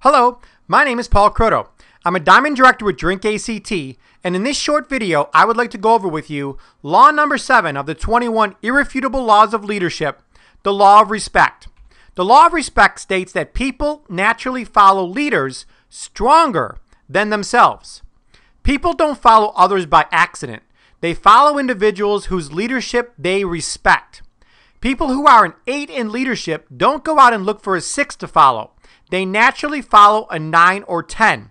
Hello, my name is Paul Croto. I'm a Diamond Director with Drink ACT, and in this short video, I would like to go over with you law number 7 of the 21 irrefutable laws of leadership, the law of respect. The law of respect states that people naturally follow leaders stronger than themselves. People don't follow others by accident. They follow individuals whose leadership they respect. People who are an 8 in leadership don't go out and look for a 6 to follow. They naturally follow a 9 or 10.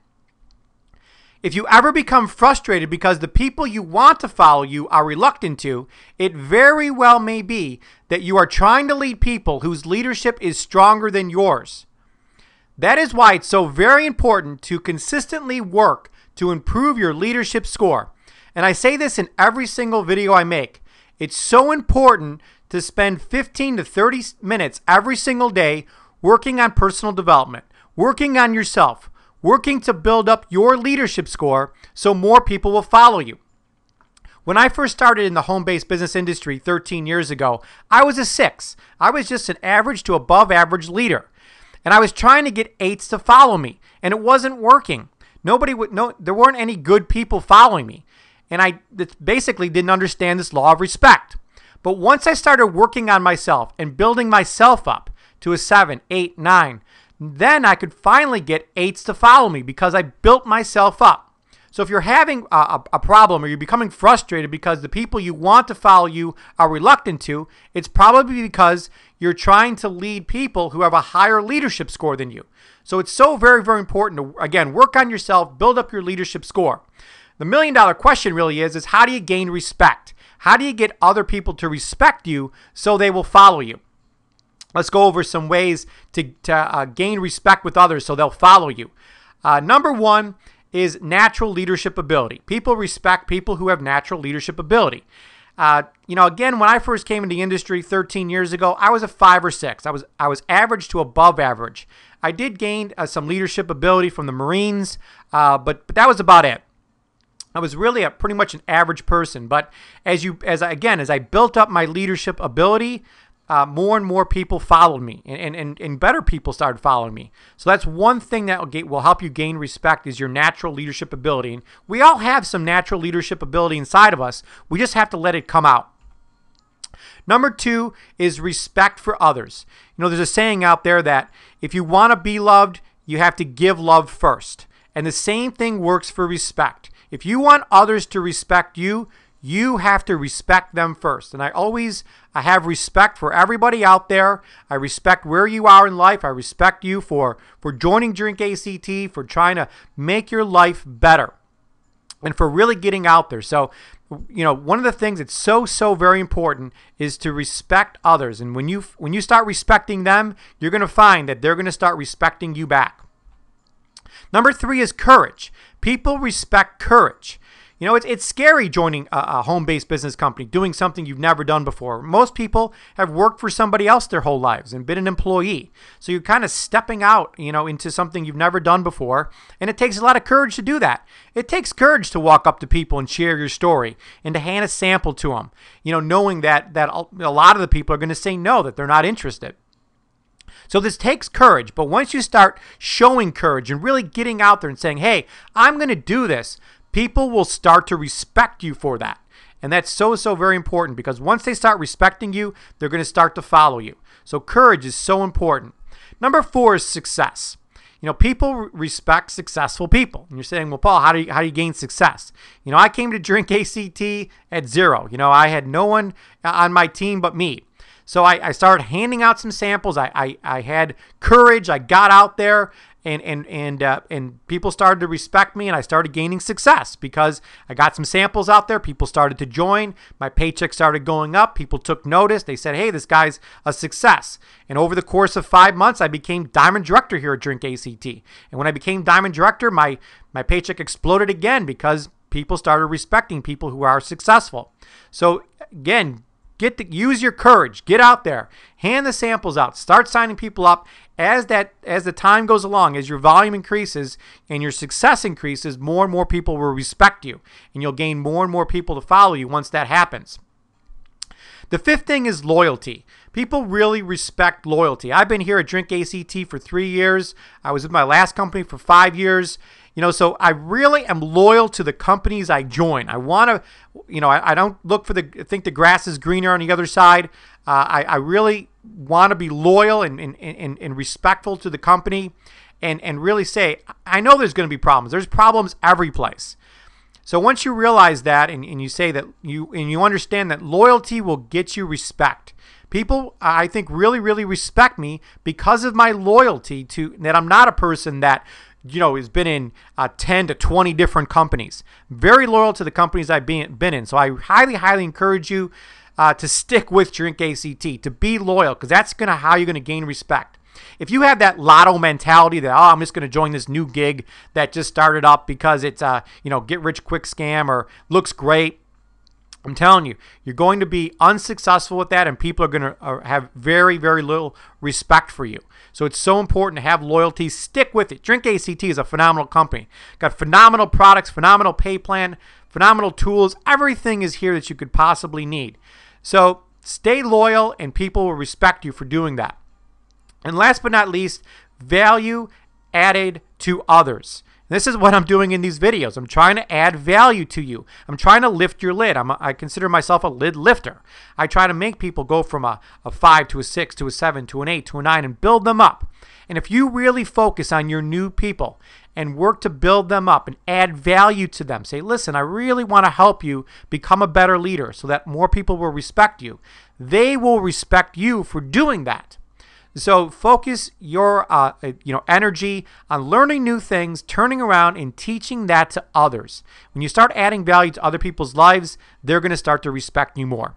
If you ever become frustrated because the people you want to follow you are reluctant to, it very well may be that you are trying to lead people whose leadership is stronger than yours. That is why it's so very important to consistently work to improve your leadership score. And I say this in every single video I make. It's so important to spend 15 to 30 minutes every single day working on personal development, working on yourself, working to build up your leadership score so more people will follow you. When I first started in the home-based business industry 13 years ago, I was a 6. I was just an average to above average leader. And I was trying to get 8s to follow me, and it wasn't working. There weren't any good people following me. And I basically didn't understand this law of respect. But once I started working on myself and building myself up to a 7, 8, 9, then I could finally get 8s to follow me because I built myself up. So if you're having a problem or you're becoming frustrated because the people you want to follow you are reluctant to, it's probably because you're trying to lead people who have a higher leadership score than you. So it's so very, very important to, again, work on yourself, build up your leadership score. The million-dollar question really is how do you gain respect? How do you get other people to respect you so they will follow you? Let's go over some ways to gain respect with others so they'll follow you. Number 1 is natural leadership ability. People respect people who have natural leadership ability. Again, when I first came into the industry 13 years ago, I was a 5 or 6. I was average to above average. I did gain some leadership ability from the Marines, but that was about it. I was really pretty much an average person. But as I built up my leadership ability, more and more people followed me, and better people started following me. So that's one thing that will help you gain respect is your natural leadership ability. And we all have some natural leadership ability inside of us. We just have to let it come out. Number 2 is respect for others. There's a saying out there that if you want to be loved, you have to give love first. And the same thing works for respect. If you want others to respect you, you have to respect them first. And I have respect for everybody out there. I respect where you are in life. I respect you for joining Drink ACT, for trying to make your life better, and for really getting out there. So, one of the things that's so very important is to respect others. And when you start respecting them, you're going to find that they're going to start respecting you back. Number 3 is courage. People respect courage. It's scary joining a home-based business company, doing something you've never done before. Most people have worked for somebody else their whole lives and been an employee. So you're kind of stepping out, into something you've never done before. And it takes a lot of courage to do that. It takes courage to walk up to people and share your story and to hand a sample to them, knowing that a lot of the people are going to say no, that they're not interested. So this takes courage, but once you start showing courage and really getting out there and saying, hey, I'm going to do this, people will start to respect you for that. And that's so very important because once they start respecting you, they're going to start to follow you. So courage is so important. Number 4 is success. People respect successful people. And you're saying, well, Paul, how do you gain success? I came to Drink ACT at 0. I had no one on my team but me. So I started handing out some samples. I had courage. I got out there, and people started to respect me, and I started gaining success because I got some samples out there. People started to join. My paycheck started going up. People took notice. They said, hey, this guy's a success. And over the course of 5 months, I became Diamond Director here at Drink ACT. And when I became Diamond Director, my paycheck exploded again because people started respecting people who are successful. So again, use your courage. Get out there. Hand the samples out. Start signing people up. As the time goes along, as your volume increases and your success increases, more and more people will respect you, and you'll gain more and more people to follow you once that happens. The fifth thing is loyalty. People really respect loyalty. I've been here at Drink ACT for 3 years. I was with my last company for 5 years. So I really am loyal to the companies I join. I want to, I don't look for think the grass is greener on the other side. I really want to be loyal and respectful to the company and really say, I know there's going to be problems. There's problems every place. So once you realize that and you say that you understand that loyalty will get you respect. People, I think, really, really respect me because of my loyalty to that. I'm not a person that has been in 10 to 20 different companies. Very loyal to the companies I've been in. So I highly, highly encourage you to stick with Drink ACT, to be loyal, because that's how you're going to gain respect. If you have that lotto mentality that, I'm just going to join this new gig that just started up because it's a get rich quick scam or looks great, I'm telling you, you're going to be unsuccessful with that, and people are going to have very, very little respect for you. So it's so important to have loyalty. Stick with it. Drink ACT is a phenomenal company. Got phenomenal products, phenomenal pay plan, phenomenal tools. Everything is here that you could possibly need. So stay loyal, and people will respect you for doing that. And last but not least, value added to others. This is what I'm doing in these videos. I'm trying to add value to you. I'm trying to lift your lid. I consider myself a lid lifter. I try to make people go from a 5 to a 6 to a 7 to an 8 to a 9 and build them up. And if you really focus on your new people and work to build them up and add value to them, say, listen, I really want to help you become a better leader so that more people will respect you. They will respect you for doing that. So focus your energy on learning new things, turning around and teaching that to others. When you start adding value to other people's lives, they're going to start to respect you more.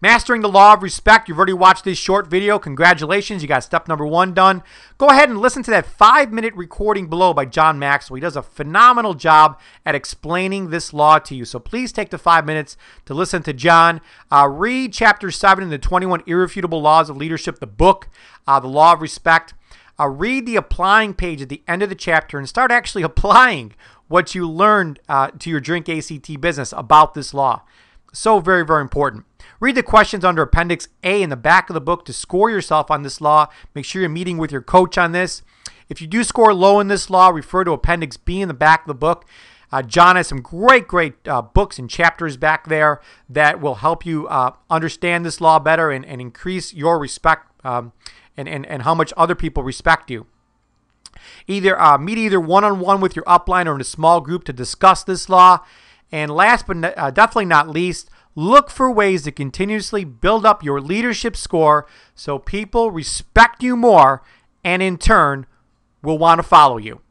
Mastering the law of respect. You've already watched this short video. Congratulations. You got step number 1 done. Go ahead and listen to that 5-minute recording below by John Maxwell. He does a phenomenal job at explaining this law to you. So please take the 5 minutes to listen to John. Read chapter 7 in the 21 Irrefutable Laws of Leadership, the book, The Law of Respect. Read the applying page at the end of the chapter and start actually applying what you learned to your Drink ACT business about this law. So very, very important. Read the questions under Appendix A in the back of the book to score yourself on this law. Make sure you're meeting with your coach on this. If you do score low in this law, refer to Appendix B in the back of the book. John has some great books and chapters back there that will help you understand this law better and increase your respect and how much other people respect you. Meet either one-on-one with your upline or in a small group to discuss this law. And last but definitely not least, look for ways to continuously build up your leadership score so people respect you more and in turn will want to follow you.